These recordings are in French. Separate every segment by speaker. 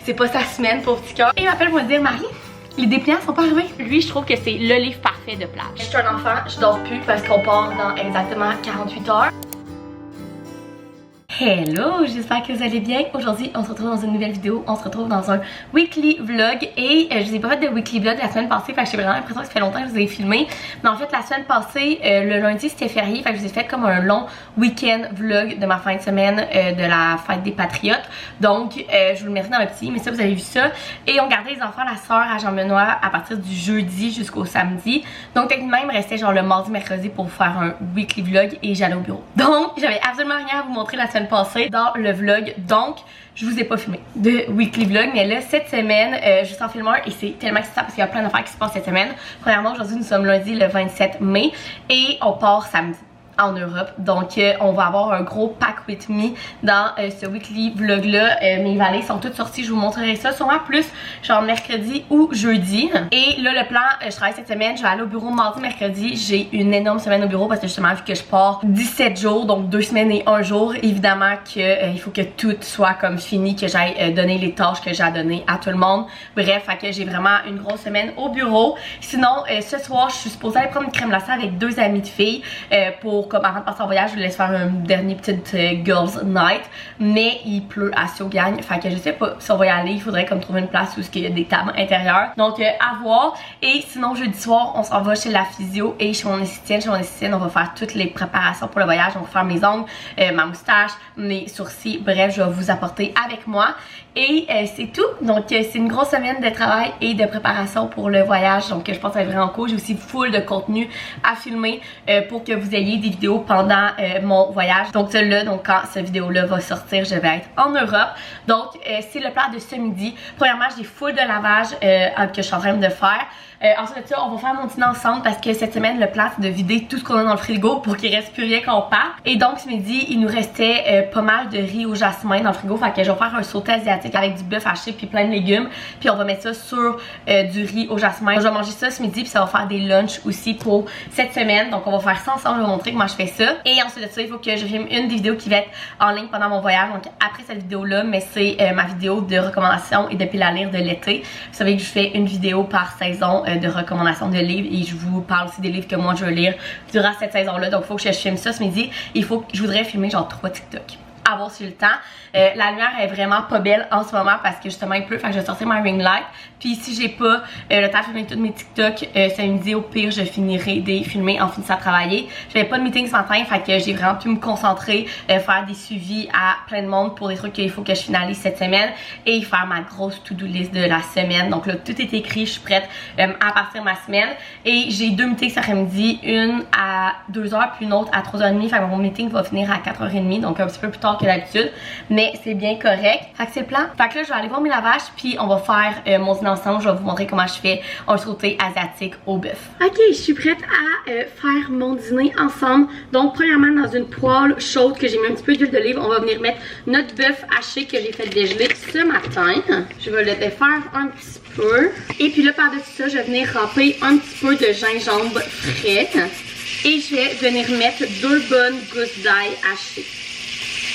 Speaker 1: c'est pas sa semaine pour petit cœur. Et il m'appelle pour me dire Marie, les dépliants sont pas arrivés. Lui, je trouve que c'est le livre parfait de plage. Je suis un enfant, je dors plus parce qu'on part dans exactement 48 heures. Hello, j'espère que vous allez bien. Aujourd'hui, on se retrouve dans une nouvelle vidéo. On se retrouve dans un weekly vlog. Et je vous ai pas fait de weekly vlog la semaine passée. Fait que j'ai vraiment l'impression que ça fait longtemps que je vous ai filmé. Mais en fait, la semaine passée, le lundi, c'était férié. Fait que je vous ai fait comme un long week-end vlog de ma fin de semaine de la fête des Patriotes. Donc, je vous le mettrai dans le petit. Mais ça, vous avez vu ça. Et on gardait les enfants, la soeur à Jean-Benoît à partir du jeudi jusqu'au samedi. Donc, techniquement, il me restait genre le mardi, mercredi pour faire un weekly vlog. Et j'allais au bureau. Donc, j'avais absolument rien à vous montrer la semaine passée dans le vlog, donc je vous ai pas filmé de weekly vlog, mais là cette semaine je suis en filmeur et c'est tellement excitant parce qu'il y a plein d'affaires qui se passent cette semaine. Premièrement, aujourd'hui nous sommes lundi le 27 mai et on part samedi en Europe, donc on va avoir un gros pack with me dans ce weekly vlog là. Mes valets sont toutes sorties, je vous montrerai ça sûrement plus genre mercredi ou jeudi. Et là le plan, je travaille cette semaine, je vais aller au bureau mardi, mercredi. J'ai une énorme semaine au bureau parce que justement vu que je pars 17 jours, donc 2 semaines et 1 jour, évidemment que il faut que tout soit comme fini, que j'aille donner les tâches que j'ai à donner à tout le monde. Bref, fait que j'ai vraiment une grosse semaine au bureau. Sinon ce soir je suis supposée aller prendre une crème glacée avec 2 amies de filles pour comme avant de partir en voyage, je vous laisse faire un dernier petite girls night, mais il pleut à Siogagne, fait que je sais pas si on va y aller, il faudrait comme trouver une place où il y a des tables intérieures, donc à voir. Et sinon jeudi soir on s'en va chez la physio et chez mon esthéticienne, on va faire toutes les préparations pour le voyage, on va faire mes ongles, ma moustache, mes sourcils, bref je vais vous apporter avec moi. Et c'est tout, donc c'est une grosse semaine de travail et de préparation pour le voyage, donc je pense que ça va être vraiment cool. J'ai aussi full de contenu à filmer pour que vous ayez des vidéos pendant mon voyage. Donc celle-là, donc quand cette vidéo-là va sortir, je vais être en Europe. Donc c'est le plan de ce midi. Premièrement, j'ai full de lavage que je suis en train de faire. Ensuite de ça, on va faire mon dîner ensemble parce que cette semaine, le plan c'est de vider tout ce qu'on a dans le frigo pour qu'il reste plus rien quand on part. Et donc ce midi, il nous restait pas mal de riz au jasmin dans le frigo. Fait que je vais faire un sauté asiatique avec du bœuf haché puis plein de légumes. Puis on va mettre ça sur du riz au jasmin. Je vais manger ça ce midi puis ça va faire des lunchs aussi pour cette semaine. Donc on va faire ça ensemble, je vais vous montrer comment je fais ça. Et ensuite de ça, il faut que je filme une des vidéos qui va être en ligne pendant mon voyage. Donc après cette vidéo-là, mais c'est ma vidéo de recommandations et de pile à lire de l'été. Vous savez que je fais une vidéo par saison de recommandations de livres et je vous parle aussi des livres que moi je veux lire durant cette saison-là. Donc il faut que je filme ça ce midi. Il faut que je voudrais filmer genre 3 TikTok. À voir si j'ai le temps. La lumière est vraiment pas belle en ce moment parce que justement il pleut, fait que je vais sortir ma ring light. Puis si j'ai pas le temps de filmer tous mes TikTok samedi, au pire je finirai de filmer en finissant de travailler. J'avais pas de meeting ce matin, fait que j'ai vraiment pu me concentrer, faire des suivis à plein de monde pour des trucs qu'il faut que je finalise cette semaine et faire ma grosse to-do list de la semaine. Donc là tout est écrit, je suis prête à partir ma semaine. Et j'ai 2 meetings cet après-midi, une à 2h puis une autre à 3h30. Fait que mon meeting va finir à 4h30, donc un petit peu plus tard que d'habitude, mais c'est bien correct. Fait que c'est le plan. Fait que là je vais aller voir mes lavages puis on va faire mon dîner ensemble. Je vais vous montrer comment je fais un sauté asiatique au bœuf. Ok, je suis prête à faire mon dîner ensemble. Donc premièrement dans une poêle chaude que j'ai mis un petit peu d'huile d'olive, on va venir mettre notre bœuf haché que j'ai fait dégeler ce matin. Je vais le défaire un petit peu. Et puis là par-dessus ça, je vais venir râper un petit peu de gingembre frais. Et je vais venir mettre 2 bonnes gousses d'ail hachées.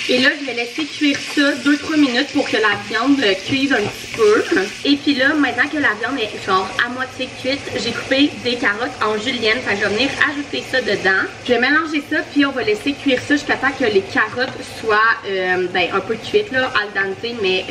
Speaker 1: Et là, je vais laisser cuire ça 2-3 minutes pour que la viande cuise un petit peu. Et puis là, maintenant que la viande est genre à moitié cuite, j'ai coupé des carottes en julienne. Fait que je vais venir ajouter ça dedans. Je vais mélanger ça, puis on va laisser cuire ça jusqu'à temps que les carottes soient un peu cuites, là, al dente, mais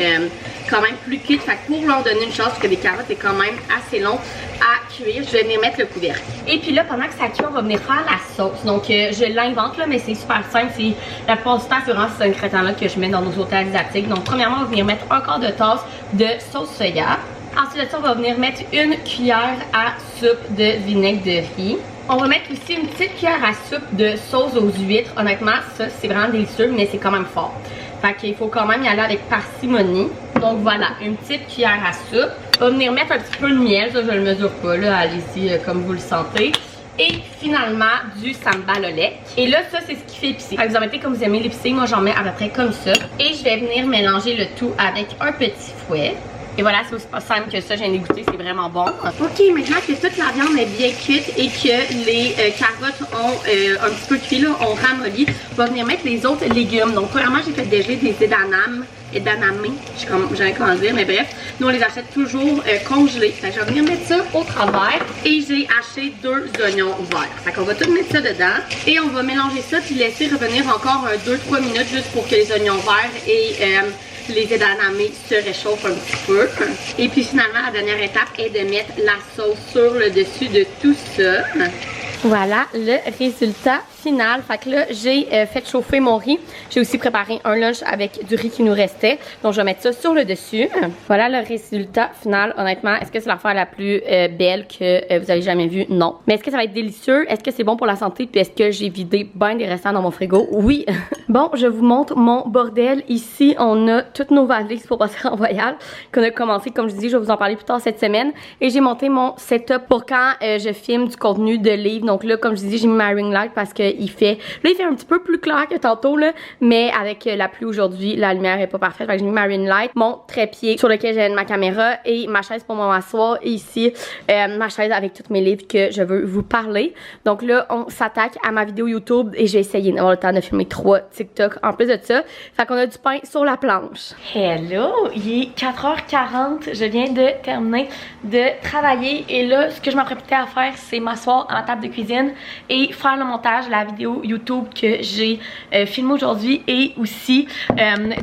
Speaker 1: quand même plus cuites. Fait que pour leur donner une chance, parce que les carottes c'est quand même assez long à cuire, je vais venir mettre le couvercle. Et puis là, pendant que ça cuit, on va venir faire la sauce. Donc je l'invente là, mais c'est super simple. C'est la plupart du temps, c'est vraiment ce ingrédient-là que je mets dans nos hôtels asiatiques. Donc premièrement, on va venir mettre un quart de tasse de sauce soya. Ensuite de ça, on va venir mettre une cuillère à soupe de vinaigre de riz. On va mettre aussi une petite cuillère à soupe de sauce aux huîtres. Honnêtement, ça c'est vraiment délicieux, mais c'est quand même fort. Fait qu'il faut quand même y aller avec parcimonie. Donc voilà, une petite cuillère à soupe. On va venir mettre un petit peu de miel, ça je le mesure pas là, allez-y comme vous le sentez. Et finalement du sambal au lait. Et là ça c'est ce qui fait épicé. Fait que vous en mettez comme vous aimez l'épicé, moi j'en mets à peu près comme ça. Et je vais venir mélanger le tout avec un petit fouet. Et voilà, c'est aussi pas simple que ça, j'ai goûté, c'est vraiment bon. Ok, maintenant que toute la viande est bien cuite et que les carottes ont un petit peu cuit, là, ont ramolli, on va venir mettre les autres légumes. Donc premièrement, j'ai fait dégeler des édanames d'anamé. Je sais comment dire, mais bref, nous on les achète toujours congelés. Fait que je vais venir mettre ça au travers et j'ai acheté 2 oignons verts. Fait qu'on va tout mettre ça dedans et on va mélanger ça puis laisser revenir encore 2-3 minutes juste pour que les oignons verts et les edamame se réchauffent un petit peu. Et puis finalement, la dernière étape est de mettre la sauce sur le dessus de tout ça. Voilà le résultat final. Fait que là, j'ai fait chauffer mon riz. J'ai aussi préparé un lunch avec du riz qui nous restait. Donc, je vais mettre ça sur le dessus. Voilà le résultat final. Honnêtement, est-ce que c'est l'affaire la plus belle que vous avez jamais vue? Non. Mais est-ce que ça va être délicieux? Est-ce que c'est bon pour la santé? Puis est-ce que j'ai vidé bien des restants dans mon frigo? Oui. Bon, je vous montre mon bordel. Ici, on a toutes nos valises pour passer en voyage qu'on a commencé. Comme je dis, je vais vous en parler plus tard cette semaine. Et j'ai monté mon setup pour quand je filme du contenu de livre. Donc là, comme je dis, j'ai mis ma ring light parce que il fait un petit peu plus clair que tantôt là, mais avec la pluie aujourd'hui, la lumière est pas parfaite. Fait que j'ai mis ma ring light, mon trépied sur lequel j'ai ma caméra et ma chaise pour m'asseoir et ici ma chaise avec tous mes livres que je veux vous parler. Donc là, on s'attaque à ma vidéo YouTube et j'ai essayé d'avoir le temps de filmer 3 TikTok en plus de ça. Fait qu'on a du pain sur la planche. Hello, il est 4h40, je viens de terminer de travailler et là, ce que je m'apprêtais à faire, c'est m'asseoir à ma table de cuisine et faire le montage de la vidéo YouTube que j'ai filmé aujourd'hui et aussi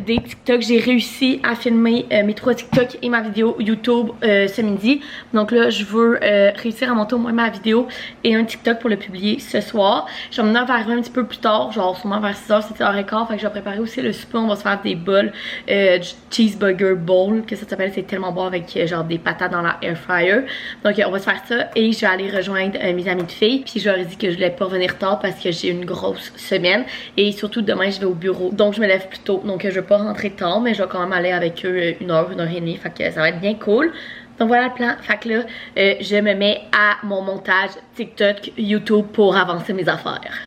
Speaker 1: des TikTok. J'ai réussi à filmer mes 3 TikTok et ma vidéo YouTube ce midi. Donc là, je veux réussir à monter au moins ma vidéo et un TikTok pour le publier ce soir. Je vais m'en arriver un petit peu plus tard, genre sûrement vers 6h, 7h15. Fait que je vais préparer aussi le souper. On va se faire des bols du cheeseburger bowl, que ça s'appelle. C'est tellement bon avec genre des patates dans la air fryer. Donc on va se faire ça et je vais aller rejoindre mes amis de filles. Puis je leur ai dit que je voulais pas revenir tard parce que j'ai une grosse semaine et surtout demain je vais au bureau. Donc je me lève plus tôt. Donc je vais pas rentrer tard, mais je vais quand même aller avec eux 1h, 1h30. Fait que ça va être bien cool. Donc voilà le plan. Fait que là, je me mets à mon montage TikTok, YouTube pour avancer mes affaires.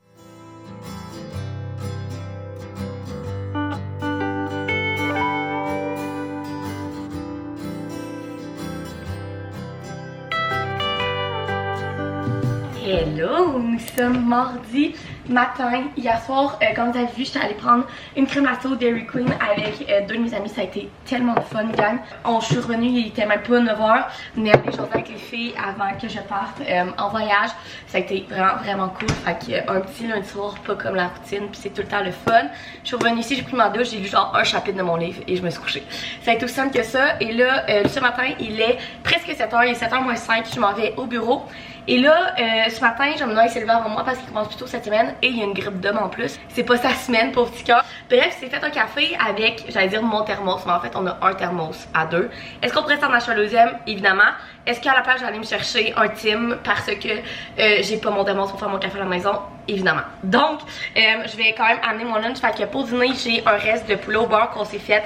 Speaker 1: Hello, nous sommes mardi matin. Hier soir, comme vous avez vu, j'étais allée prendre une crème glacée au Dairy Queen avec 2 de mes amis. Ça a été tellement de fun, gang. Je suis revenue, il était même pas 9h. On est allé jaser avec les filles avant que je parte en voyage. Ça a été vraiment cool. Fait qu'un petit lundi soir, pas comme la routine, puis c'est tout le temps le fun. Je suis revenue ici, j'ai pris ma douche, j'ai lu genre un chapitre de mon livre et je me suis couchée. Ça a été aussi simple que ça. Et là, ce matin, il est presque 7h, il est 7h moins 5, je m'en vais au bureau. Et là, ce matin, Jean-Benoît s'est levé avant moi parce qu'il commence plus tôt cette semaine et il y a une grippe d'homme en plus. C'est pas sa semaine, pauvre petit cœur. Bref, c'est fait un café avec, j'allais dire mon thermos, mais en fait, on a un thermos à 2. Est-ce qu'on pourrait s'en acheter un deuxième? Évidemment. Est-ce qu'à la place, j'allais me chercher un Tim parce que j'ai pas mon thermos pour faire mon café à la maison? Évidemment. Donc, je vais quand même amener mon lunch. Fait que pour dîner, j'ai un reste de poulet au beurre qu'on s'est fait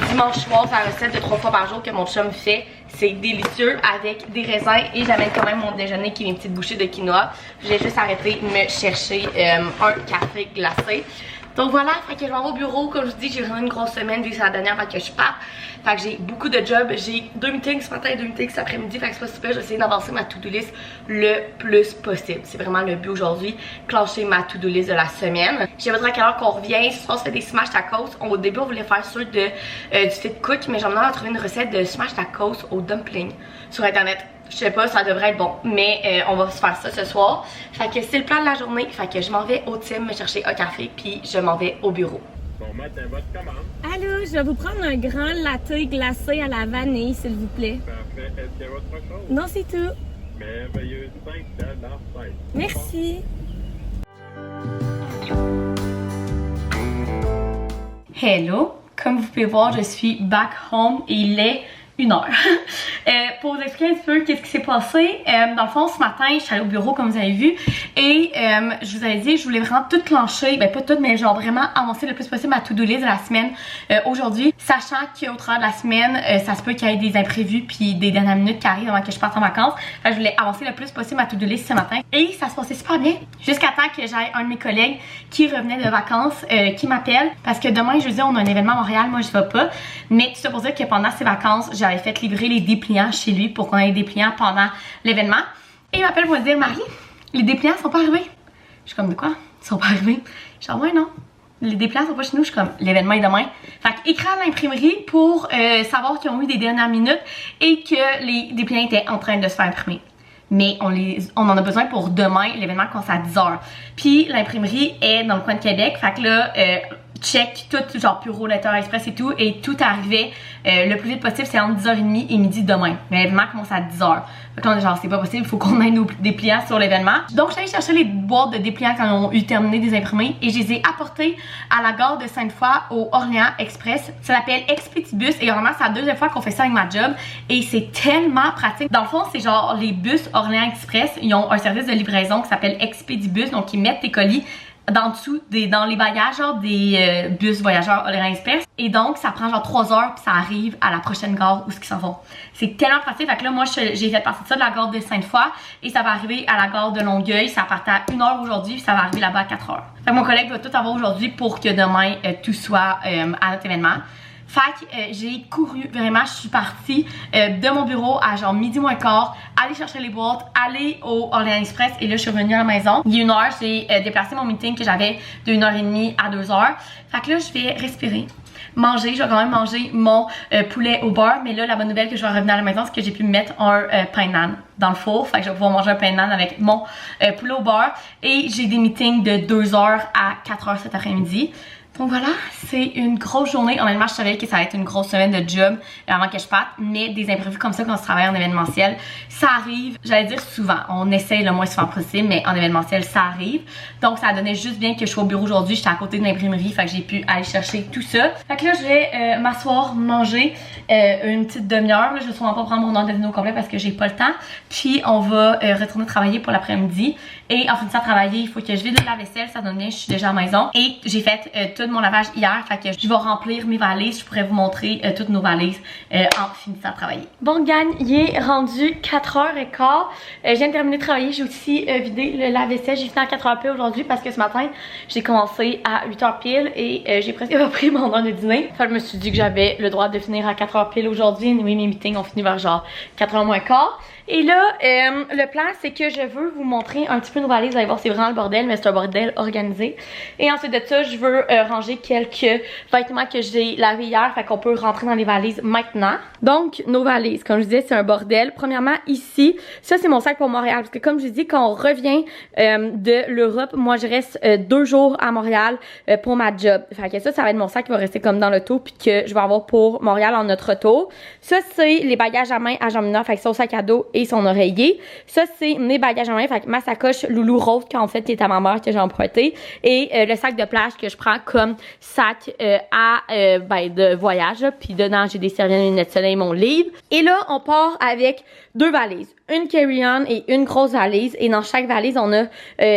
Speaker 1: dimanche soir. C'est la recette de 3 fois par jour que mon chum fait. C'est délicieux avec des raisins et j'amène quand même mon déjeuner qui est une petite bouchée de quinoa. J'ai juste arrêté de me chercher un café glacé. Donc voilà, fait que je vais au bureau. Comme je vous dis, j'ai vraiment une grosse semaine vu que c'est la dernière fois que je pars. Fait que j'ai beaucoup de jobs. J'ai 2 meetings ce matin et 2 meetings cet après-midi. Fait que c'est pas super. J'essaie d'avancer ma to-do list le plus possible. C'est vraiment le but aujourd'hui. Clencher ma to-do list de la semaine. Je vais vous dire à quelle heure qu'on revient. Ce soir, on se fait des smash tacos. Au début, on voulait faire ceux de, du fit cook. Mais j'ai envie de trouver une recette de smash tacos au dumpling sur internet. Je sais pas, ça devrait être bon, mais on va se faire ça ce soir. Fait que c'est le plan de la journée. Fait que je m'en vais au Tim me chercher un café, puis je m'en vais au bureau.
Speaker 2: Bon matin, votre commande.
Speaker 3: Allô, je vais vous prendre un grand latte glacé à la vanille, s'il vous plaît.
Speaker 2: Parfait. Est-ce qu'il y a autre chose?
Speaker 3: Non, c'est tout.
Speaker 2: Merveilleux. 5 dans 5.
Speaker 3: Merci.
Speaker 1: Hello, comme vous pouvez voir, je suis back home et il est 1h. Pour vous expliquer un petit peu qu'est-ce qui s'est passé, dans le fond ce matin je suis allée au bureau comme vous avez vu et je vous avais dit je voulais vraiment tout clencher, ben pas tout mais genre vraiment avancer le plus possible ma to-do list de la semaine aujourd'hui, sachant qu'au travers de la semaine ça se peut qu'il y ait des imprévus puis des dernières minutes qui arrivent avant que je parte en vacances. Fait que je voulais avancer le plus possible ma to-do list ce matin et ça se passait super bien jusqu'à temps que j'aille un de mes collègues qui revenait de vacances qui m'appelle parce que demain jeudi on a un événement à Montréal, moi je vais pas, mais tout ça pour dire que pendant ces vacances j'avais fait livrer les dépliants chez lui pour qu'on ait des dépliants pendant l'événement. Et il m'appelle pour me dire Marie, les dépliants sont pas arrivés. Je suis comme de quoi? Ils sont pas arrivés. Je suis comme ouais non. les dépliants sont pas chez nous, je suis comme l'événement est demain. Fait qu'écrire à l'imprimerie pour savoir qu'ils ont eu des dernières minutes et que les dépliants étaient en train de se faire imprimer. Mais on en a besoin pour demain, l'événement commence à 10h. Puis l'imprimerie est dans le coin de Québec, fait que là, check tout, genre Puro, Letter Express et tout, et tout arrivait le plus vite possible, c'est entre 10h30 et midi demain. Mais l'événement commence à 10h. Fait que là, on est genre, c'est pas possible, il faut qu'on ait nos dépliants sur l'événement. Donc, je suis allée chercher les boîtes de dépliants quand on a eu terminé des imprimés et je les ai apportées à la gare de Sainte-Foy au Orléans Express. Ça s'appelle Expedibus et vraiment, c'est la deuxième fois qu'on fait ça avec ma job et c'est tellement pratique. Dans le fond, c'est genre les bus Orléans Express, ils ont un service de livraison qui s'appelle Expedibus, donc ils mettent tes colis dans dessous dans les bagages genre des bus voyageurs Orléans Express et donc ça prend genre 3 heures puis ça arrive à la prochaine gare où ce qu'ils s'en vont. C'est tellement pratique. Fait que là moi j'ai fait passer ça de la gare de Sainte-Foy et ça va arriver à la gare de Longueuil. Ça partait à 1h aujourd'hui puis ça va arriver là-bas à 4h. Fait que mon collègue va tout avoir aujourd'hui pour que demain tout soit à notre événement. Fait que j'ai couru, vraiment, je suis partie de mon bureau à genre midi moins quart, aller chercher les boîtes, aller au Orléans Express et là je suis revenue à la maison. Il y a 1h, j'ai déplacé mon meeting que j'avais de 1h30 à 2h. Fait que là je vais respirer, manger, je vais quand même manger mon poulet au beurre, mais là la bonne nouvelle que je vais revenir à la maison c'est que j'ai pu mettre un pain de nan dans le four, fait que je vais pouvoir manger un pain de nan avec mon poulet au beurre et j'ai des meetings de 2h à 4h cet après-midi. Donc voilà, c'est une grosse journée. Honnêtement, je savais que ça allait être une grosse semaine de job avant que je parte, mais des imprévus comme ça quand on se travaille en événementiel, ça arrive, j'allais dire souvent. On essaye le moins souvent possible, mais en événementiel, ça arrive. Donc ça donnait juste bien que je sois au bureau aujourd'hui. J'étais à côté de l'imprimerie, fait que j'ai pu aller chercher tout ça. Fait que là, je vais m'asseoir, manger une petite demi-heure. Je vais sûrement pas prendre mon heure de dîner au complet parce que j'ai pas le temps. Puis on va retourner travailler pour l'après-midi. Et en finissant de travailler, il faut que je vide la vaisselle, ça donne bien, je suis déjà à la maison. Et j'ai fait tout mon lavage hier, fait que je vais remplir mes valises, je pourrais vous montrer toutes nos valises en finissant de travailler. Bon gang, il est rendu 4h15, je viens de terminer de travailler, j'ai aussi vidé le lave-vaisselle, j'ai fini à 4h pile aujourd'hui parce que ce matin, j'ai commencé à 8h pile et j'ai presque pas pris mon heure de dîner. Fait que je me suis dit que j'avais le droit de finir à 4h pile aujourd'hui, oui mes meetings ont fini vers genre 4h moins quart. Et là, le plan, c'est que je veux vous montrer un petit peu nos valises. Vous allez voir, c'est vraiment le bordel, mais c'est un bordel organisé. Et ensuite de ça, je veux ranger quelques vêtements que j'ai lavés hier, fait qu'on peut rentrer dans les valises maintenant. Donc, nos valises, comme je disais, c'est un bordel. Premièrement, ici, ça, c'est mon sac pour Montréal. Parce que comme je dis, quand on revient de l'Europe, moi, je reste 2 jours à Montréal pour ma job. Fait que ça va être mon sac qui va rester comme dans l'auto, puis que je vais avoir pour Montréal en notre retour. Ça, c'est les bagages à main à Jean-Mina, fait que son sac à dos et son oreiller. Ça, c'est mes bagages à main, fait que ma sacoche Loulou Rose, qu'en fait, qui est à ma mère, que j'ai emprunté. Et le sac de plage que je prends comme sac de voyage. Puis dedans, j'ai des serviettes, une lunettes de soleil, mon livre. Et là, on part avec 2 valises. Une carry-on et une grosse valise. Et dans chaque valise, on a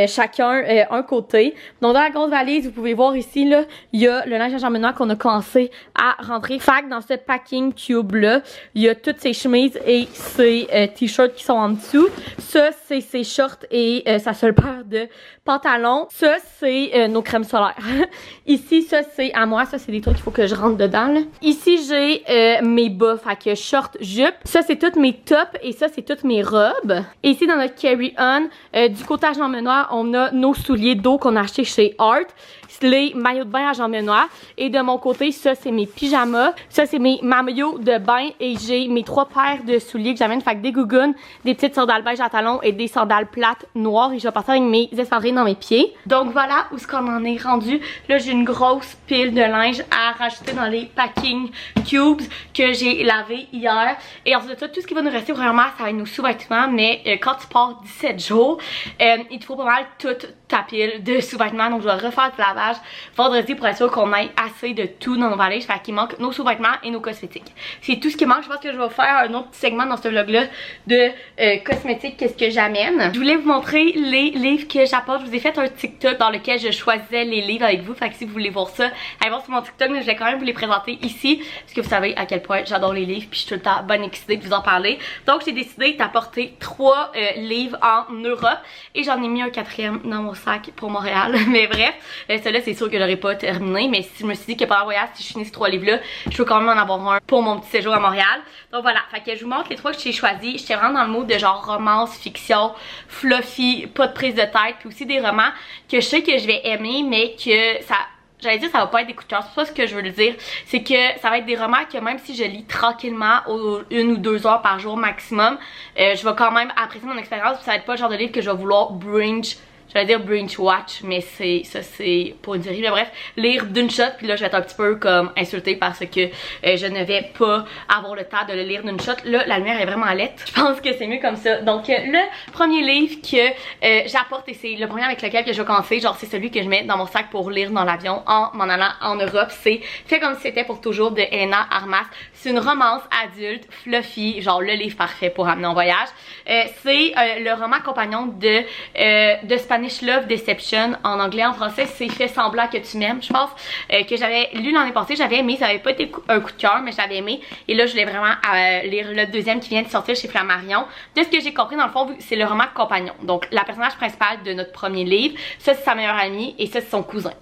Speaker 1: chacun un côté. Donc, dans la grosse valise, vous pouvez voir ici, là, il y a le linge à Jean-Benoît qu'on a commencé à rentrer. Fait que dans ce packing cube-là, il y a toutes ces chemises et ces t-shirts qui sont en dessous. Ça, c'est ses shorts et sa seule paire de pantalons. Ça, c'est nos crèmes solaires. Ici, ça, c'est à moi. Ça, c'est des trucs qu'il faut que je rentre dedans, là. Ici, j'ai mes bas, fait que short, jupe. Ça, c'est toutes mes tops et ça, c'est toutes mes robes. Et ici, dans notre carry-on, du côté à Jean-Benoît, on a nos souliers d'eau qu'on a achetés chez Art. Les maillots de bain à Jean-Benoît. Et de mon côté, ça, c'est mes pyjamas. Ça, c'est mes maillots de bain. Et j'ai mes 3 paires de souliers que j'amène. Fait que des gougounes, des petites sandales beige à talons et des sandales plates noires. Et je vais passer avec mes espadrilles dans mes pieds. Donc voilà où est-ce qu'on en est rendu. Là, j'ai une grosse pile de linge à rajouter dans les packing cubes que j'ai lavé hier. Et ensuite de ça, tout ce qui va nous rester vraiment, ça va être nos sous-vêtements. Mais quand tu pars 17 jours, il te faut pas mal toute ta pile de sous-vêtements. Donc je vais refaire du lavage vendredi pour être sûr qu'on ait assez de tout dans nos valises. Fait qu'il manque nos sous-vêtements et nos cosmétiques. C'est tout ce qui manque. Je pense que je vais faire un autre petit segment dans ce vlog-là de cosmétiques, qu'est-ce que j'amène. Je voulais vous montrer les livres que j'apporte. Je vous ai fait un TikTok dans lequel je choisissais les livres avec vous. Fait que si vous voulez voir ça, allez voir sur mon TikTok. Mais je vais quand même vous les présenter ici. Parce que vous savez à quel point j'adore les livres. Puis je suis tout le temps bonne excitée de vous en parler. Donc j'ai décidé d'apporter 3 livres en Europe. Et j'en ai mis un 4e dans mon sac pour Montréal. Mais bref, celui-là c'est sûr que j'aurais pas terminé. Mais si je me suis dit que pendant le voyage, si je finis ces 3 livres-là, je peux quand même en avoir un pour mon petit séjour à Montréal. Donc voilà, fait que je vous montre les 3 que j'ai choisis. J'étais vraiment dans le mood de genre romance, fiction, fluffy, pas de prise de tête. Puis aussi des romans que je sais que je vais aimer, mais que ça j'allais dire ça va pas être des coups de cœur, c'est pas ce que je veux le dire, c'est que ça va être des romans que même si je lis tranquillement 1 ou 2 heures par jour maximum, je vais quand même apprécier mon expérience, ça va être pas le genre de livre que je vais vouloir j'allais dire binge watch, mais c'est pour une série, mais bref, lire d'une shot, puis là je vais être un petit peu comme insultée parce que je ne vais pas avoir le temps de le lire d'une shot. Là la lumière est vraiment laite, je pense que c'est mieux comme ça. Donc le premier livre que j'apporte, et c'est le premier avec lequel que je vais commencer, genre c'est celui que je mets dans mon sac pour lire dans l'avion en m'en allant en Europe, c'est Fait comme si c'était pour toujours de Elena Armas. C'est une romance adulte, fluffy, genre le livre parfait pour amener en voyage. C'est le roman compagnon de Spanish Love Deception, en anglais. En français c'est Fais semblant que tu m'aimes, je pense, que j'avais lu l'année passée, j'avais aimé, ça avait pas été un coup de cœur, mais j'avais aimé, et là je voulais vraiment lire le deuxième qui vient de sortir chez Flammarion. De ce que j'ai compris dans le fond, c'est le roman compagnon, donc la personnage principale de notre premier livre, ça c'est sa meilleure amie et ça c'est son cousin.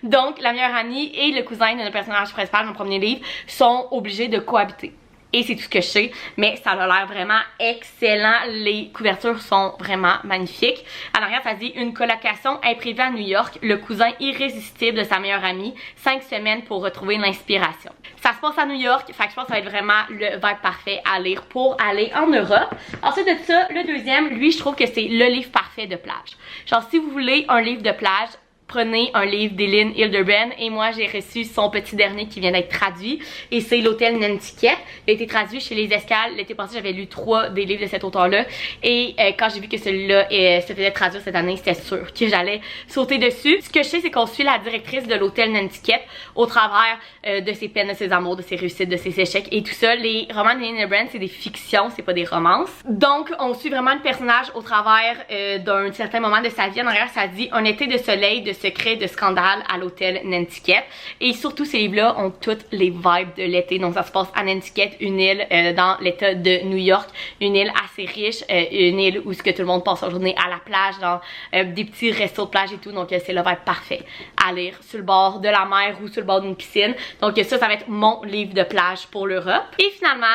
Speaker 1: Donc la meilleure amie et le cousin de notre personnage principal dans le premier livre sont obligés de cohabiter. Et c'est tout ce que je sais, mais ça a l'air vraiment excellent. Les couvertures sont vraiment magnifiques. À l'arrière, ça dit une colocation imprévue à New York, le cousin irrésistible de sa meilleure amie, 5 semaines pour retrouver l'inspiration. Ça se passe à New York, fait que je pense que ça va être vraiment le vibe parfait à lire pour aller en Europe. Ensuite de ça, le deuxième, lui, je trouve que c'est le livre parfait de plage. Genre, si vous voulez un livre de plage, prenez un livre d'Elin Hilderbrand, et moi j'ai reçu son petit dernier qui vient d'être traduit, et c'est L'Hôtel Nantucket. Il a été traduit chez Les Escales. L'été passé j'avais lu 3 des livres de cet auteur là, et quand j'ai vu que celui-là se faisait traduire cette année, c'était sûr que j'allais sauter dessus. Ce que je sais, c'est qu'on suit la directrice de l'Hôtel Nantucket au travers de ses peines, de ses amours, de ses réussites, de ses échecs et tout ça. Les romans d'Elin Hilderbrand c'est des fictions, c'est pas des romances, donc on suit vraiment le personnage au travers d'un certain moment de sa vie. En arrière ça dit un été de soleil, de secrets, de scandales à l'hôtel Nantucket, et surtout ces livres-là ont toutes les vibes de l'été. Donc ça se passe à Nantucket, une île dans l'état de New York, une île assez riche, une île où ce que tout le monde passe sa journée à la plage, dans des petits restos de plage et tout. Donc c'est le vibe parfait à lire sur le bord de la mer ou sur le bord d'une piscine. Donc ça va être mon livre de plage pour l'Europe. Et finalement,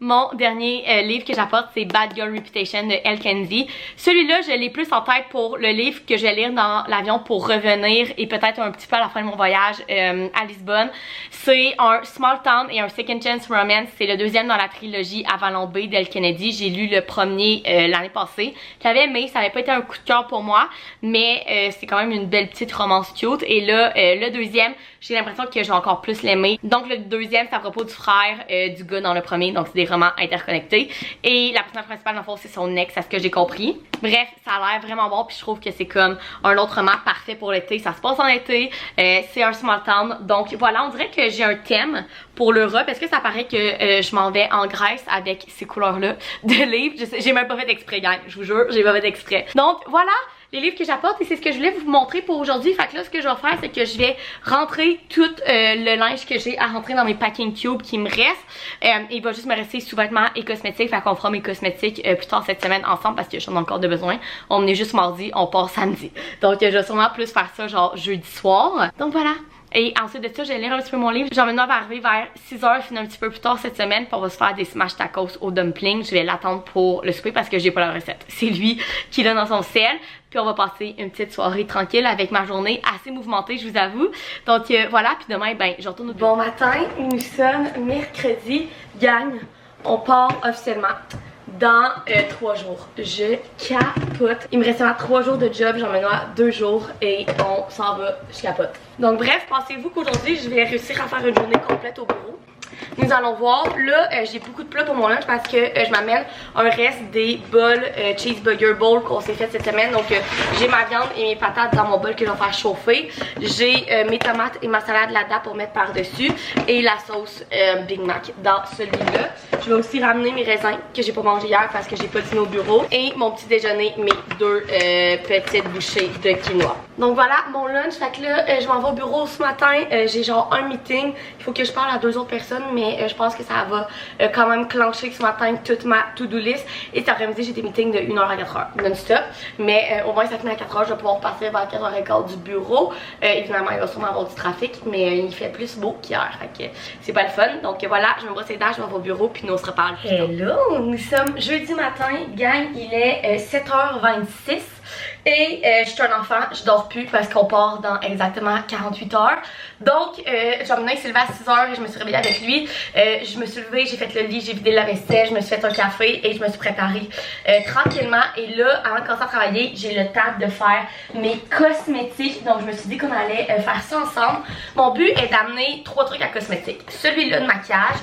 Speaker 1: mon dernier livre que j'apporte, c'est Bad Girl Reputation de Elle Kenzie. Celui-là, je l'ai plus en tête pour le livre que je vais lire dans l'avion pour revenir, et peut-être un petit peu à la fin de mon voyage à Lisbonne. C'est un Small Town et un Second Chance Romance. C'est le deuxième dans la trilogie Avalon Bay d'Elle Kennedy. J'ai lu le premier l'année passée. J'avais aimé, ça n'avait pas été un coup de cœur pour moi, mais c'est quand même une belle petite romance cute. Et là, le deuxième, j'ai l'impression que je vais encore plus l'aimer. Donc le deuxième, c'est à propos du frère du gars dans le premier. Donc c'est des romans interconnectés. Et la personnage principale, dans le fond, c'est son ex, à ce que j'ai compris. Bref, ça a l'air vraiment bon, puis je trouve que c'est comme un autre roman parfait pour l'été. Ça se passe en été, c'est un small town. Donc voilà, on dirait que j'ai un thème pour l'Europe. Est-ce que ça paraît que je m'en vais en Grèce avec ces couleurs-là de livres? J'ai même pas fait d'exprès, gang. Je vous jure, j'ai pas fait d'exprès. Donc voilà les livres que j'apporte, et c'est ce que je voulais vous montrer pour aujourd'hui. Fait que là, ce que je vais faire, c'est que je vais rentrer tout le linge que j'ai à rentrer dans mes packing cubes qui me restent. Il va juste me rester sous-vêtements et cosmétiques. Fait qu'on fera mes cosmétiques plus tard cette semaine ensemble, parce que j'en ai encore de besoin. On est juste mardi, on part samedi. Donc je vais sûrement plus faire ça genre jeudi soir. Donc voilà. Et ensuite de ça, je vais lire un petit peu mon livre. Genre maintenant, on va arriver vers 6h, finir un petit peu plus tard cette semaine, puis on va se faire des smash tacos au dumpling. Je vais l'attendre pour le souper parce que j'ai pas la recette. C'est lui qui l'a dans son sel. Puis on va passer une petite soirée tranquille avec ma journée assez mouvementée, je vous avoue. Donc voilà, puis demain, ben, je retourne au bureau. Bon matin, nous sommes mercredi. Gang, on part officiellement dans 3 jours. Je capote. Il me reste seulement 3 jours de job, j'en mets 2 jours et on s'en va, je capote. Donc bref, pensez-vous qu'aujourd'hui je vais réussir à faire une journée complète au bureau? Nous allons voir. Là, j'ai beaucoup de plats pour mon lunch parce que je m'amène un reste des bols cheeseburger bowl qu'on s'est fait cette semaine. Donc j'ai ma viande et mes patates dans mon bol que je vais faire chauffer. J'ai mes tomates et ma salade là-dedans pour mettre par-dessus, et la sauce Big Mac dans celui-là. Je vais aussi ramener mes raisins que j'ai pas mangé hier parce que j'ai pas dîné au bureau, et mon petit déjeuner, mes 2 petites bouchées de quinoa. Donc voilà mon lunch. Fait que là, je m'en vais au bureau ce matin. J'ai genre un meeting. Il faut que je parle à 2 autres personnes, mais je pense que ça va quand même clencher ce matin toute ma to-do list. Et cet après-midi, j'ai des meetings de 1h à 4h non-stop. Mais au moins ça finit à 4h, je vais pouvoir partir vers 4h15 du bureau. Évidemment, il va sûrement avoir du trafic, mais il fait plus beau qu'hier. Fait que c'est pas le fun. Donc voilà, je me brosse les dents, je m'en vais au bureau, puis nous on se reparle. Hello, nous sommes jeudi matin. Gang, il est 7h26. Et je suis un enfant, je dors plus parce qu'on part dans exactement 48 heures. Donc, Jean-Benoît s'est levé à 6 heures et je me suis réveillée avec lui. Je me suis levée, j'ai fait le lit, j'ai vidé la vaisselle, je me suis fait un café et je me suis préparée tranquillement. Et là, avant de commencer à travailler, j'ai le temps de faire mes cosmétiques. Donc, je me suis dit qu'on allait faire ça ensemble. Mon but est d'amener 3 trucs à cosmétiques. Celui-là de maquillage,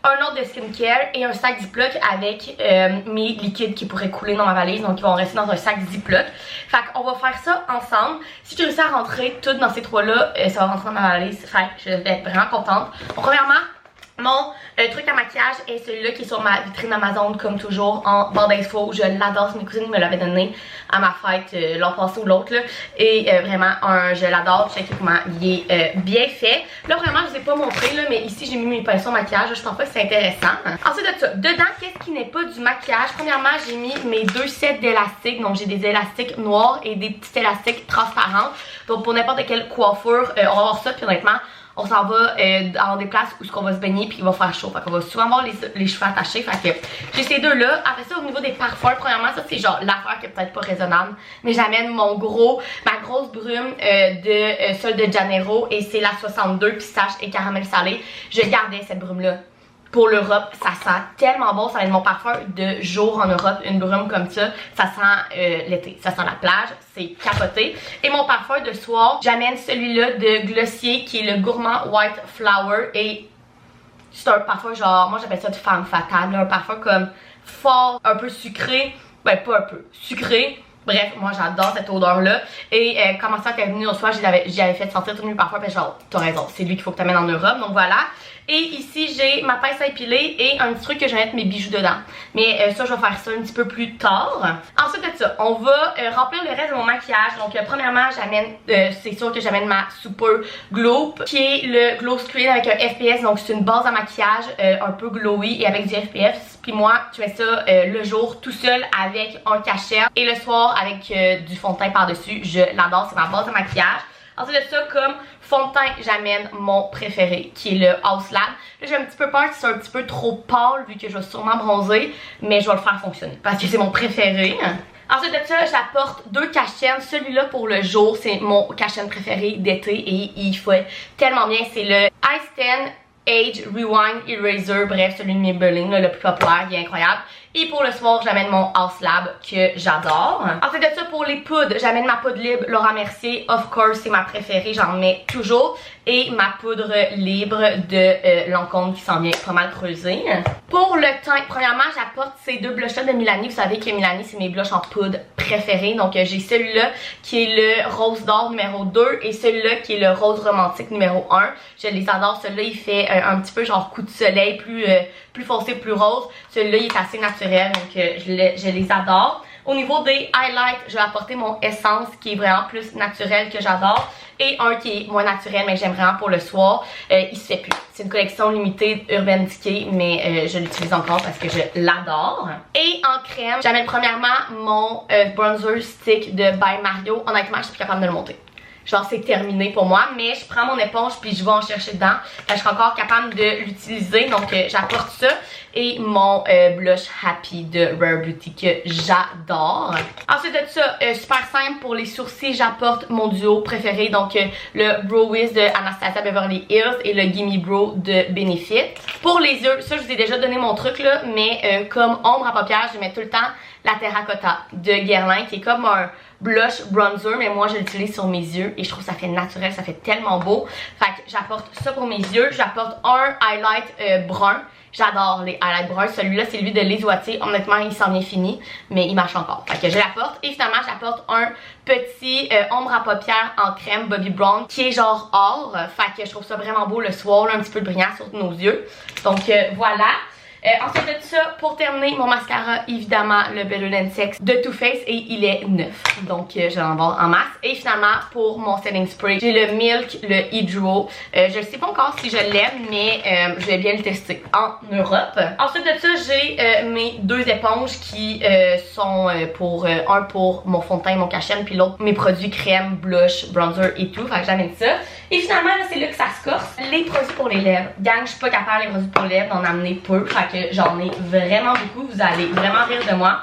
Speaker 1: un autre de skincare et un sac Ziploc avec mes liquides qui pourraient couler dans ma valise, donc ils vont rester dans un sac Ziploc. Fait qu'on va faire ça ensemble. Si je réussis à rentrer tout dans ces trois-là, ça va rentrer dans ma valise. Fait que je vais être vraiment contente. Donc, premièrement, mon truc à maquillage est celui-là qui est sur ma vitrine Amazon comme toujours en barre d'infos. Je l'adore, mes cousines me l'avaient donné à ma fête l'an passé ou l'autre. Et vraiment, je l'adore. Je sais comment il est bien fait. Là vraiment, je ne vous ai pas montré, là, mais ici j'ai mis mes pinceaux maquillage. Je pense pas que c'est intéressant. Ensuite de ça, dedans, qu'est-ce qui n'est pas du maquillage? Premièrement, j'ai mis mes 2 sets d'élastiques. Donc j'ai des élastiques noirs et des petits élastiques transparents. Donc pour n'importe quelle coiffure, on va avoir ça. Puis honnêtement, on s'en va dans des places où on va se baigner puis il va faire chaud. Fait qu'on va souvent avoir les cheveux attachés. Fait que j'ai ces deux-là. Après ça, au niveau des parfums, premièrement, ça c'est genre l'affaire qui est peut-être pas raisonnable. Mais j'amène ma grosse brume de Sol de Janeiro. Et c'est la 62 pistache et caramel salé. Je gardais cette brume-là pour l'Europe, ça sent tellement bon, ça va être mon parfum de jour en Europe, une brume comme ça sent l'été, ça sent la plage, c'est capoté. Et mon parfum de soir, j'amène celui-là de Glossier qui est le Gourmand White Flower et c'est un parfum genre, moi j'appelle ça de femme fatale, un parfum comme fort, un peu sucré, ben pas un peu, sucré. Bref, moi j'adore cette odeur-là. Et comment ça qu'elle est venue au soir, j'avais fait sentir tout le parfum. Puis genre, t'as raison, c'est lui qu'il faut que t'amènes en Europe. Donc voilà. Et ici, j'ai ma pince à épiler et un petit truc que je vais mettre mes bijoux dedans. Mais ça, je vais faire ça un petit peu plus tard. Ensuite de ça, on va remplir le reste de mon maquillage. Donc premièrement, j'amène, c'est sûr que j'amène ma Super Glow qui est le Glow Screen avec un FPS. Donc c'est une base à maquillage un peu glowy et avec du FPS. Puis moi, je fais ça le jour tout seul avec un cachet et le soir avec du fond de teint par-dessus. Je l'adore, c'est ma base de maquillage. Ensuite de ça, comme fond de teint, j'amène mon préféré qui est le House Lab. Là, j'ai un petit peu peur que c'est un petit peu trop pâle vu que je vais sûrement bronzer, mais je vais le faire fonctionner parce que c'est mon préféré. Ensuite de ça, j'apporte 2 cache-chaînes. Celui-là pour le jour, c'est mon cache-chaîne préféré d'été et il fait tellement bien. C'est le Ice 10 Age Rewind Eraser, bref, celui de Maybelline, le plus populaire, il est incroyable. Et pour le soir, j'amène mon House Lab que j'adore. Ensuite de ça, pour les poudres, j'amène ma poudre libre Laura Mercier. Of course, c'est ma préférée, j'en mets toujours. Et ma poudre libre de Lancôme qui s'en vient pas mal creusée. Pour le teint, premièrement, j'apporte ces 2 blushs-là de Milani. Vous savez que Milani, c'est mes blushs en poudre préférés. Donc, j'ai celui-là qui est le Rose d'or numéro 2 et celui-là qui est le Rose romantique numéro 1. Je les adore. Celui-là, il fait un petit peu genre coup de soleil, plus foncé, plus rose. Celui-là, il est assez naturel, donc je les adore. Au niveau des highlights, je vais apporter mon Essence qui est vraiment plus naturel que j'adore. Et un qui est moins naturel mais que j'aime vraiment pour le soir. Il se fait plus. C'est une collection limitée Urban Decay mais je l'utilise encore parce que je l'adore. Et en crème, j'amène premièrement mon bronzer stick de By Mario. Honnêtement, je suis plus capable de le monter. Genre c'est terminé pour moi, mais je prends mon éponge puis je vais en chercher dedans. Je serai encore capable de l'utiliser, donc j'apporte ça. Et mon blush Happy de Rare Beauty que j'adore. Ensuite de ça, super simple pour les sourcils, j'apporte mon duo préféré. Donc le Brow Wiz de Anastasia Beverly Hills et le Gimme Brow de Benefit. Pour les yeux, ça je vous ai déjà donné mon truc là, mais comme ombre à paupières, je mets tout le temps la Terracotta de Guerlain qui est comme un blush bronzer, mais moi je l'utilise sur mes yeux et je trouve que ça fait naturel, ça fait tellement beau. Fait que j'apporte ça pour mes yeux. J'apporte un highlight brun. J'adore les highlights bruns. Celui-là, c'est lui de Les Oitiers. Honnêtement, il s'en est fini, mais il marche encore. Fait que je l'apporte. Et finalement, j'apporte un petit ombre à paupières en crème Bobbi Brown qui est genre or. Fait que je trouve ça vraiment beau le soir, là, un petit peu de brillant sur nos yeux. Donc voilà. Ensuite de ça, pour terminer, mon mascara, évidemment, le Better Than Sex de Too Faced et il est neuf. Donc, je l'en vends en masse. Et finalement, pour mon setting spray, j'ai le Milk, le Hydro. Je ne sais pas encore si je l'aime, mais je vais bien le tester en Europe. Ensuite de ça, j'ai mes 2 éponges qui sont pour un pour mon fond de teint, mon cachet, puis l'autre mes produits crème, blush, bronzer et tout. Fait que j'amène ça. Et finalement, c'est là que ça se corse. Les produits pour les lèvres. Gang, je suis pas capable les produits pour les lèvres d'en amener peu. Fait que j'en ai vraiment beaucoup. Vous allez vraiment rire de moi.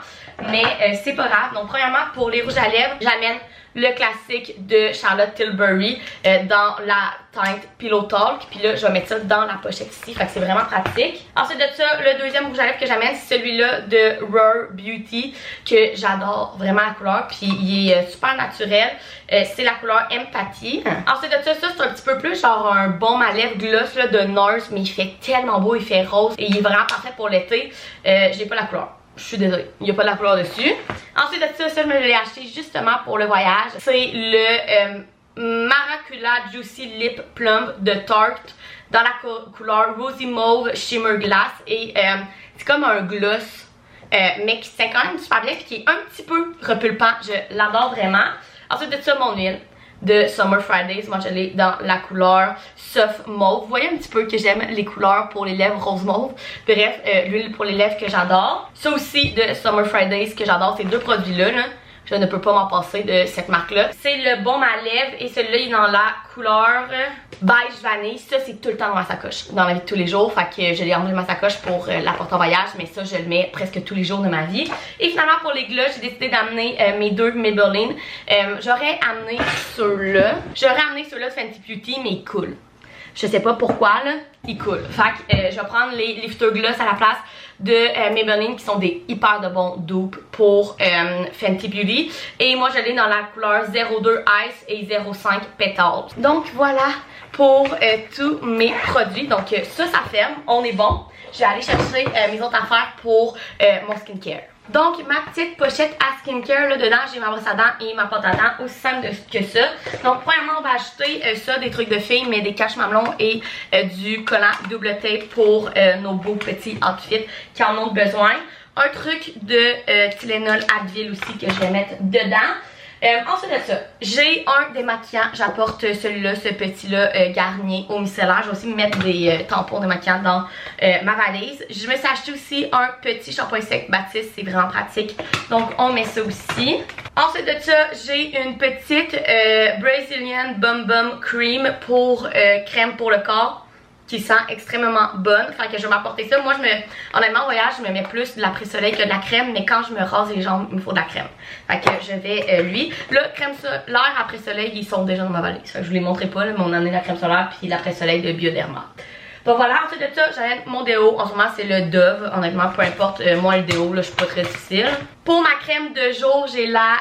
Speaker 1: mais c'est pas grave. Donc premièrement, pour les rouges à lèvres, j'amène le classique de Charlotte Tilbury dans la teinte Pillow Talk. Puis là, je vais mettre ça dans la pochette ici. Fait que c'est vraiment pratique. Ensuite de ça, le deuxième rouge à lèvres que j'amène, c'est celui-là de Rare Beauty, que j'adore vraiment la couleur. Puis il est super naturel. C'est la couleur Empathy. Ensuite de ça, c'est un petit peu plus genre un baume à lèvres gloss là, de Nars. Mais il fait tellement beau, il fait rose. Et il est vraiment parfait pour l'été. J'ai pas la couleur. Je suis désolée, il n'y a pas de la couleur dessus. Ensuite de ça, je me l'ai acheté justement pour le voyage. C'est le Maracula Juicy Lip Plump de Tarte dans la couleur Rosy Mauve Shimmer Glass. Et c'est comme un gloss, mais qui c'est quand même super bien et qui est un petit peu repulpant. Je l'adore vraiment. Ensuite de ça, mon huile de Summer Fridays. Moi, je l'ai dans la couleur Soft Mauve. Vous voyez un petit peu que j'aime les couleurs pour les lèvres rose mauve. Bref, l'huile pour les lèvres que j'adore. Ça aussi de Summer Fridays que j'adore. Ces deux produits-là, là. Je ne peux pas m'en passer de cette marque-là. C'est le baume à lèvres et celui-là, il est dans la couleur beige vanille. Ça, c'est tout le temps dans ma sacoche, dans la vie de tous les jours. Fait que je l'ai enlevé de ma sacoche pour l'apporter en voyage, mais ça, je le mets presque tous les jours de ma vie. Et finalement, pour les gloss, j'ai décidé d'amener mes deux Maybelline. J'aurais amené ceux-là. J'aurais amené ceux-là de Fenty Beauty, mais ils coulent. Je sais pas pourquoi, là, ils coulent. Fait que je vais prendre les Lifter Gloss à la place de Maybelline qui sont des hyper de bons dupes pour Fenty Beauty. Et moi, je l'ai dans la couleur 02 Ice et 05 Petals. Donc voilà pour tous mes produits. Donc ça ferme. On est bon. Je vais aller chercher mes autres affaires pour mon skincare. Donc, ma petite pochette à skincare, là dedans, j'ai ma brosse à dents et ma pâte à dents, aussi simple que ça. Donc, premièrement, on va ajouter ça, des trucs de filles, mais des caches mamelons et du collant double tape pour nos beaux petits outfits qui en ont besoin. Un truc de Tylenol Advil aussi que je vais mettre dedans. Ensuite de ça, j'ai un démaquillant. J'apporte celui-là, ce petit-là Garnier au micellaire. Je vais aussi mettre des tampons démaquillants dans ma valise. Je me suis acheté aussi un petit shampoing sec Baptiste. C'est vraiment pratique. Donc, on met ça aussi. Ensuite de ça, j'ai une petite Brazilian Bum Bum Cream pour crème pour le corps, qui sent extrêmement bonne. Fait que je vais m'apporter ça. Moi, honnêtement, en voyage, je me mets plus de l'après-soleil que de la crème, mais quand je me rase les jambes, il me faut de la crème. Fait que je vais, lui. Là, crème solaire, après-soleil, ils sont déjà dans ma valise. Fait que je vous les montrerai pas, là, mais on en a la crème solaire puis l'après-soleil de Bioderma. Donc voilà, ensuite de ça, j'ai mon déo. En ce moment, c'est le Dove. Honnêtement, peu importe, moi, le déo, là, je suis pas très difficile. Pour ma crème de jour, j'ai la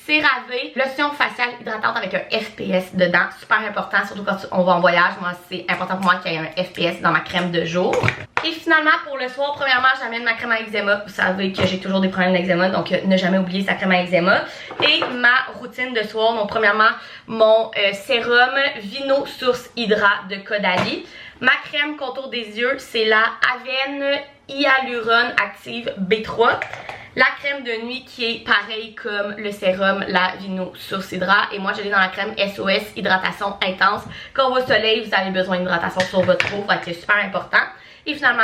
Speaker 1: CeraVe lotion faciale hydratante avec un FPS dedans. Super important, surtout quand on va en voyage. Moi, c'est important pour moi qu'il y ait un FPS dans ma crème de jour. Et finalement, pour le soir, premièrement, j'amène ma crème à eczéma. Vous savez que j'ai toujours des problèmes d'eczéma, donc ne jamais oublier sa crème à eczéma. Et ma routine de soir, donc premièrement, mon sérum Vino Source Hydra de Caudalie. Ma crème contour des yeux, c'est la Avène Hyaluron Active B3. La crème de nuit qui est pareil comme le sérum, la Vino Source Hydra. Et moi, je l'ai dans la crème SOS Hydratation Intense. Quand on va au soleil, vous avez besoin d'hydratation sur votre peau, fait que c'est super important. Et finalement,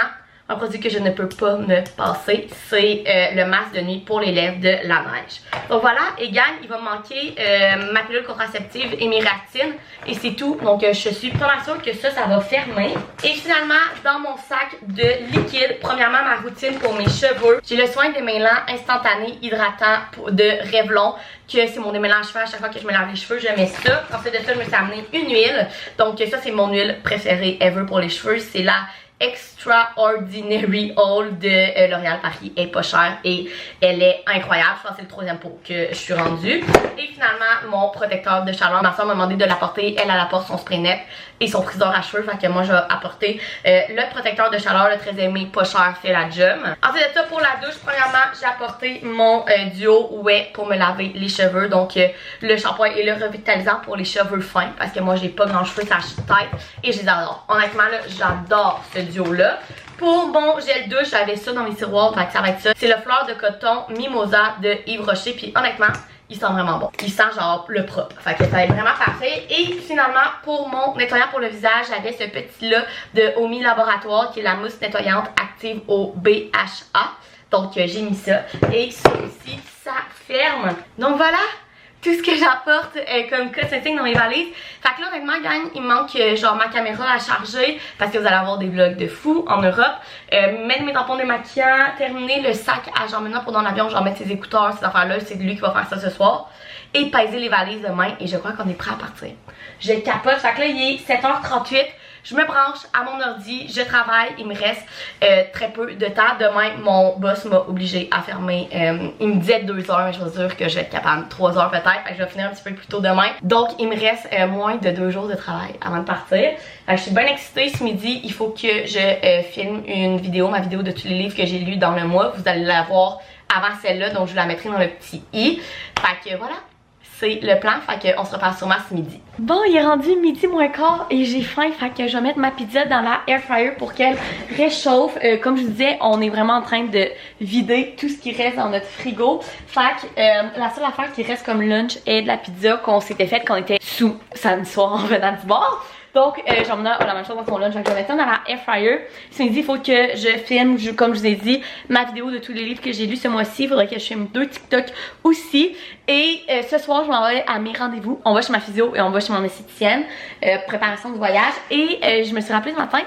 Speaker 1: un produit que je ne peux pas me passer, c'est le masque de nuit pour les lèvres de la neige. Donc voilà, et gang, il va me manquer ma pilule contraceptive et mes réactines. Et c'est tout. Donc je suis pas mal sûre que ça va fermer. Et finalement, dans mon sac de liquide, premièrement, ma routine pour mes cheveux. J'ai le soin démêlant instantané hydratant de Revlon, que c'est mon démêlant à cheveux. À chaque fois que je me lave les cheveux, je mets ça. Ensuite de ça, je me suis amené une huile. Donc ça, c'est mon huile préférée ever pour les cheveux. C'est la Extraordinary Oil de L'Oréal Paris. Elle est pas chère et elle est incroyable. Je pense que c'est le troisième pot que je suis rendue. Et finalement, mon protecteur de chaleur. Ma soeur m'a demandé de l'apporter. Elle apporte son spray net et son friseur à cheveux. Fait que moi, je vais apporter le protecteur de chaleur, le très aimé, pas cher, fait la job. Ensuite de ça, pour la douche, premièrement, j'ai apporté mon duo Wet pour me laver les cheveux. Donc, le shampoing et le revitalisant pour les cheveux fins. Parce que moi, j'ai pas grand cheveux, ça tête. Et je les adore. Honnêtement, là, j'adore ce duo-là. Pour mon gel douche, j'avais ça dans mes tiroirs, fait que ça va être ça. C'est le fleur de coton Mimosa de Yves Rocher. Puis honnêtement, il sent vraiment bon. Il sent genre le propre. Fait que ça va être vraiment parfait. Et finalement, pour mon nettoyant pour le visage, j'avais ce petit-là de Omi Laboratoire qui est la mousse nettoyante active au BHA. Donc j'ai mis ça. Et ça aussi, ça ferme. Donc voilà tout ce que j'apporte comme cosmétique dans mes valises. Fait que là, honnêtement, gang, il me manque genre ma caméra à charger parce que vous allez avoir des vlogs de fou en Europe. Mettre mes tampons démaquillants, terminer le sac à Jean-Benoît pour dans l'avion, genre mettre ses écouteurs, ces affaires-là, c'est lui qui va faire ça ce soir. Et peser les valises demain et je crois qu'on est prêt à partir. Je capote. Fait que là, il est 7h38. Je me branche à mon ordi, je travaille, il me reste très peu de temps. Demain, mon boss m'a obligé à fermer. Il me disait 2 heures, mais je suis sûre que je vais être capable 3 heures peut-être. Fait que je vais finir un petit peu plus tôt demain. Donc, il me reste moins de 2 jours de travail avant de partir. Fait que je suis bien excitée. Ce midi, il faut que je filme une vidéo, ma vidéo de tous les livres que j'ai lus dans le mois. Vous allez la voir avant celle-là, donc je vous la mettrai dans le petit i. Fait que voilà. C'est le plan, fait qu'on se reparle sûrement ce midi. Bon, il est rendu midi moins quart et j'ai faim, fait que je vais mettre ma pizza dans la air fryer pour qu'elle réchauffe. Comme je vous disais, on est vraiment en train de vider tout ce qui reste dans notre frigo. Fait que la seule affaire qui reste comme lunch est de la pizza qu'on s'était faite quand on était sous samedi soir en venant du bar. Donc, Jean-Benoît a la même chose dans son lunch, je vais mettre ça dans la air fryer. Ce midi, il faut que je filme, comme je vous ai dit, ma vidéo de tous les livres que j'ai lus ce mois-ci. Il faudrait que je filme 2 TikTok aussi. Et ce soir, je m'en vais à mes rendez-vous. On va chez ma physio et on va chez mon esthéticienne. Préparation du voyage. Et je me suis rappelé ce matin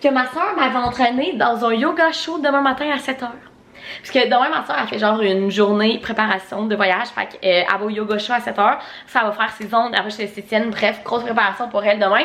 Speaker 1: que ma soeur m'avait entraînée dans un yoga show demain matin à 7h. Parce que demain, ma soeur a fait genre une journée préparation de voyage. Fait qu'elle va au yoga show à 7h. Ça va faire ses ondes, elle va chez l'esthéticienne. Bref, grosse préparation pour elle demain.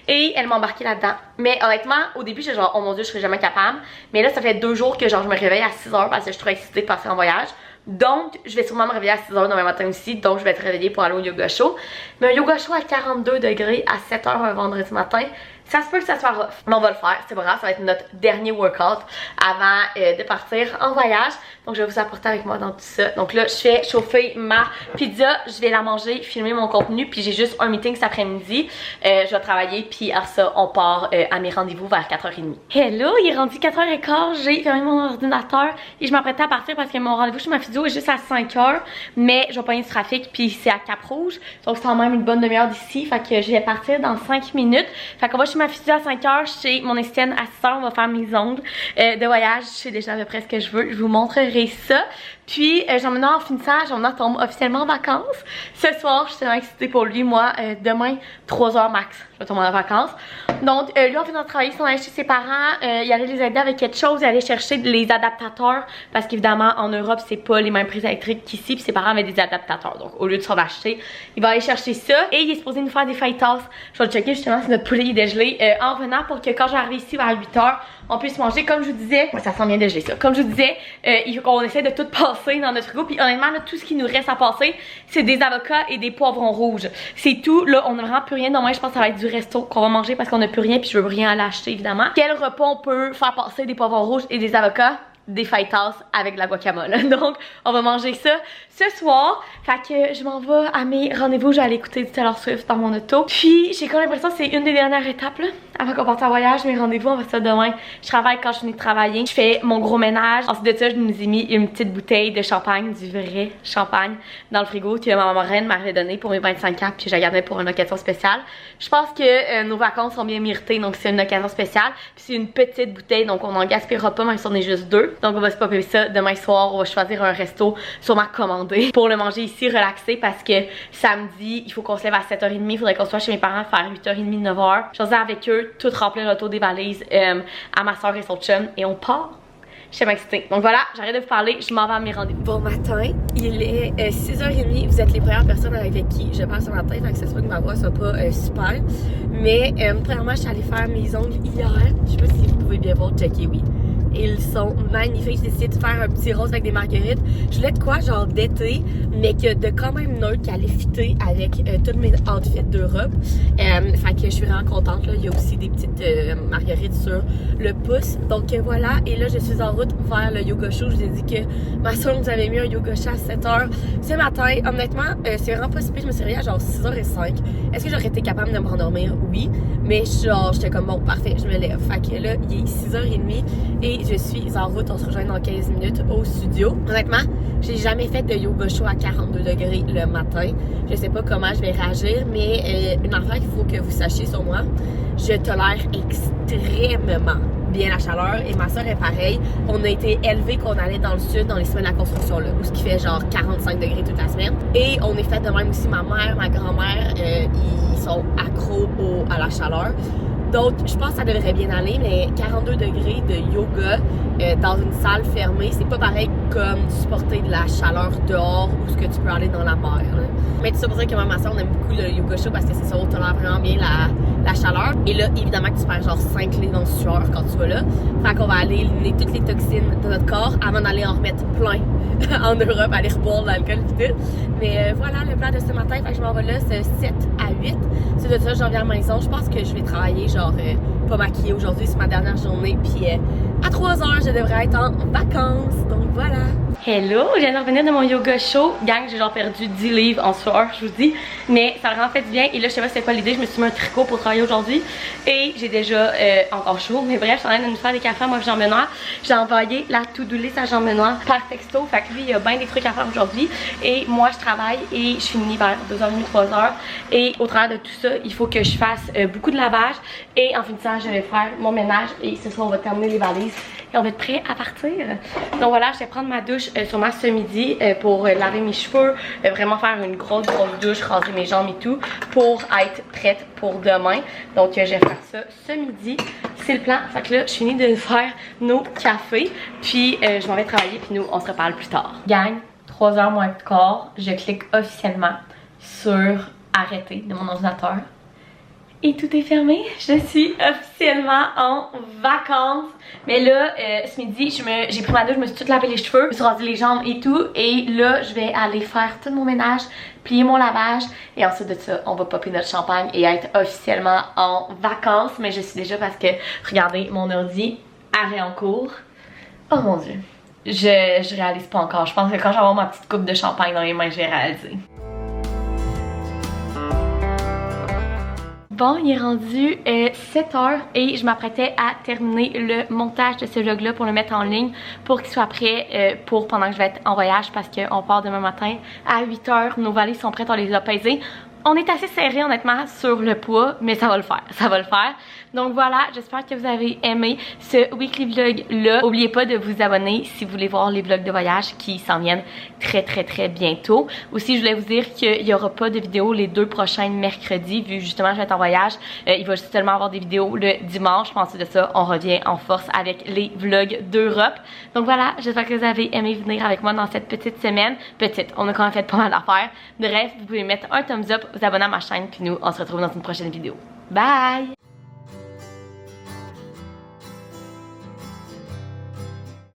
Speaker 1: Et elle m'a embarqué là-dedans. Mais honnêtement, au début, j'étais genre, oh mon dieu, je serais jamais capable. Mais là, ça fait 2 jours que genre je me réveille à 6h parce que je suis trop excitée de partir en voyage. Donc, je vais sûrement me réveiller à 6h demain matin aussi. Donc, je vais être réveillée pour aller au yoga show. Mais un yoga show à 42 degrés à 7h un vendredi matin, ça se peut que ça soit rough. Mais on va le faire, c'est pas grave, ça va être notre dernier workout avant de partir en voyage. Donc je vais vous apporter avec moi dans tout ça. Donc là, je fais chauffer ma pizza, je vais la manger, filmer mon contenu, puis j'ai juste un meeting cet après-midi. Je vais travailler, puis à ça, on part à mes rendez-vous vers 4h30. Hello, il est rendu 4h15, j'ai fermé mon ordinateur et je m'apprêtais à partir parce que mon rendez-vous chez ma physio est juste à 5h. Mais je vais pas y du trafic, puis c'est à Cap-Rouge. Donc c'est quand même une bonne demi-heure d'ici, fait que je vais partir dans 5 minutes. Fait qu'on va chez ma physio à 5h, chez mon esthéticienne à 6h, on va faire mes ongles de voyage. Je sais déjà à peu près ce que je veux, je vous montrerai ça. Puis Jean-Benoît en finissant, Jean-Benoît tombe officiellement en vacances. Ce soir, je suis tellement excitée pour lui, moi, demain 3h max, je vais tomber en vacances. Donc lui en finissant de travailler, il s'en allait chez ses parents, il allait les aider avec quelque chose, il allait chercher les adaptateurs. Parce qu'évidemment en Europe c'est pas les mêmes prises électriques qu'ici, puis ses parents avaient des adaptateurs. Donc au lieu de s'en acheter, il va aller chercher ça. Et il est supposé nous faire des fajitas. Je vais le checker justement si notre poulet est dégelé en revenant pour que quand j'arrive ici vers 8h, on puisse manger. Comme je vous disais, ouais, ça sent bien dégelé ça. Comme je vous disais, il faut qu'on essaie de tout passer dans notre frigo. Puis honnêtement, là, tout ce qui nous reste à passer, c'est des avocats et des poivrons rouges. C'est tout. Là, on n'a vraiment plus rien. Demain, je pense que ça va être du resto qu'on va manger parce qu'on n'a plus rien. Puis je veux rien aller acheter, évidemment. Quel repas on peut faire passer des poivrons rouges et des avocats? Des fajitas avec de la guacamole. Donc on va manger ça ce soir. Fait que je m'en vais à mes rendez-vous. Je vais aller écouter du Taylor Swift dans mon auto. Puis j'ai comme l'impression que c'est une des dernières étapes là. Avant qu'on parte en voyage, mes rendez-vous, on va ça demain. Je travaille quand je finis de travailler. Je fais mon gros ménage. Ensuite de ça, je nous ai mis une petite bouteille de champagne, du vrai champagne, dans le frigo que ma marraine m'avait donné pour mes 25 ans. Puis je la gardais pour une occasion spéciale. Je pense que nos vacances sont bien méritées. Donc c'est une occasion spéciale. Puis c'est une petite bouteille. Donc on n'en gaspillera pas même si on est juste 2. Donc on va se popper ça demain soir. On va choisir un resto sûrement commandé pour le manger ici relaxé parce que samedi, il faut qu'on se lève à 7h30. Il faudrait qu'on soit chez mes parents faire 8h30, 9h. Je faisais avec eux, tout remplir l'auto des valises à ma soeur et son chum et on part. Je suis excitée. Donc voilà, j'arrête de vous parler, je m'en vais à mes rendez-vous. Bon matin, il est 6h30. Vous êtes les premières personnes avec qui je parle ce matin, fait que ça se peut que ma voix soit pas super. Mais premièrement, je suis allée faire mes ongles hier. Je sais pas si vous pouvez bien voir, checker, oui. Ils sont magnifiques. J'ai décidé de faire un petit rose avec des marguerites. Je voulais de quoi genre d'été, mais que de quand même neutre qui allait fitter avec tous mes outfits d'Europe. Fait que je suis vraiment contente. Là. Il y a aussi des petites marguerites sur le pouce. Donc voilà. Et là, je suis en route vers le yoga show. Je vous ai dit que ma soeur nous avait mis un yoga show à 7h ce matin. Honnêtement, c'est vraiment pas si pire. Je me suis réveillée à genre 6h05. Est-ce que j'aurais été capable de me rendormir? Oui. Mais genre, j'étais comme bon, parfait, je me lève. Fait que là, il est 6h30 et je suis en route, on se rejoint dans 15 minutes au studio. Honnêtement, j'ai jamais fait de yoga show à 42 degrés le matin. Je sais pas comment je vais réagir, mais une affaire qu'il faut que vous sachiez sur moi, je tolère extrêmement
Speaker 4: bien la chaleur. Et ma soeur est pareil. On a été élevés qu'on allait dans le sud dans les semaines de la construction là, où ce qui fait genre 45 degrés toute la semaine. Et on est fait de même aussi, ma mère, ma grand-mère, ils sont accros à la chaleur. Donc, je pense que ça devrait bien aller, mais 42 degrés de yoga dans une salle fermée, c'est pas pareil comme supporter de la chaleur dehors ou ce que tu peux aller dans la mer. Là. Mais tout ça pour dire que moi, ma soeur, on aime beaucoup le yoga chaud parce que c'est ça, on tolère vraiment bien la chaleur. Et là, évidemment que tu perds genre 5 livres en sueur quand tu vas là. Fait qu'on va aller éliminer toutes les toxines de notre corps avant d'aller en remettre plein en Europe, aller reboire de l'alcool et tout. Mais voilà le plan de ce matin, fait que je m'en vais là, c'est 7 à 8. C'est de ça, je reviens à la maison. Je pense que je vais travailler genre pas maquillée aujourd'hui, c'est ma dernière journée. Puis à 3h, je devrais être en vacances. Donc voilà.
Speaker 1: Hello, je viens de revenir de mon yoga show. Gang, j'ai genre perdu 10 livres en sueur, je vous dis. Mais ça a vraiment fait du bien. Et là, je sais pas c'était quoi l'idée. Je me suis mis un tricot pour travailler aujourd'hui. Et j'ai déjà encore chaud. Mais bref, je suis en train de nous faire des cafés à moi, Jean Benoît. J'ai envoyé la to-do list à Jean Benoît par texto. Fait que lui, il a bien des trucs à faire aujourd'hui. Et moi, je travaille et je finis vers 2h30, 3h. Et au travers de tout ça, il faut que je fasse beaucoup de lavage. Et en finissant, je vais faire mon ménage. Et ce soir, on va terminer les valises. Et on va être prêt à partir. Donc voilà, je vais prendre ma douche sûrement ce midi pour laver mes cheveux, vraiment faire une grosse douche, raser mes jambes et tout pour être prête pour demain. Donc je vais faire ça ce midi. C'est le plan. Fait que là, je finis de faire nos cafés. Puis je m'en vais travailler puis nous, on se reparle plus tard. Gang, 3h moins de quart, je clique officiellement sur arrêter de mon ordinateur. Et tout est fermé. Je suis officiellement en vacances. Mais là, ce midi, j'ai pris ma douche, je me suis toute lavé les cheveux, je me suis rasé les jambes et tout. Et là, je vais aller faire tout mon ménage, plier mon lavage. Et ensuite de ça, on va popper notre champagne et être officiellement en vacances. Mais je suis déjà parce que, regardez, mon ordi, arrêt en cours. Oh mon Dieu. Je réalise pas encore. Je pense que quand j'aurai ma petite coupe de champagne dans les mains, je vais réaliser. Bon, il est rendu 7h et je m'apprêtais à terminer le montage de ce vlog-là pour le mettre en ligne pour qu'il soit prêt pour pendant que je vais être en voyage parce qu'on part demain matin à 8h. Nos valises sont prêtes, on les a pesées. On est assez serré honnêtement sur le poids, mais ça va le faire, ça va le faire. Donc voilà, j'espère que vous avez aimé ce weekly vlog là. N'oubliez pas de vous abonner si vous voulez voir les vlogs de voyage qui s'en viennent très bientôt. Aussi, je voulais vous dire qu'il n'y aura pas de vidéo les 2 prochains mercredis, vu justement je vais être en voyage. Il va juste seulement avoir des vidéos le dimanche. Pensez de ça, on revient en force avec les vlogs d'Europe. Donc voilà, j'espère que vous avez aimé venir avec moi dans cette petite semaine. Petite, on a quand même fait pas mal d'affaires. Bref, vous pouvez mettre un thumbs up, vous abonner à ma chaîne, puis nous, on se retrouve dans une prochaine vidéo. Bye!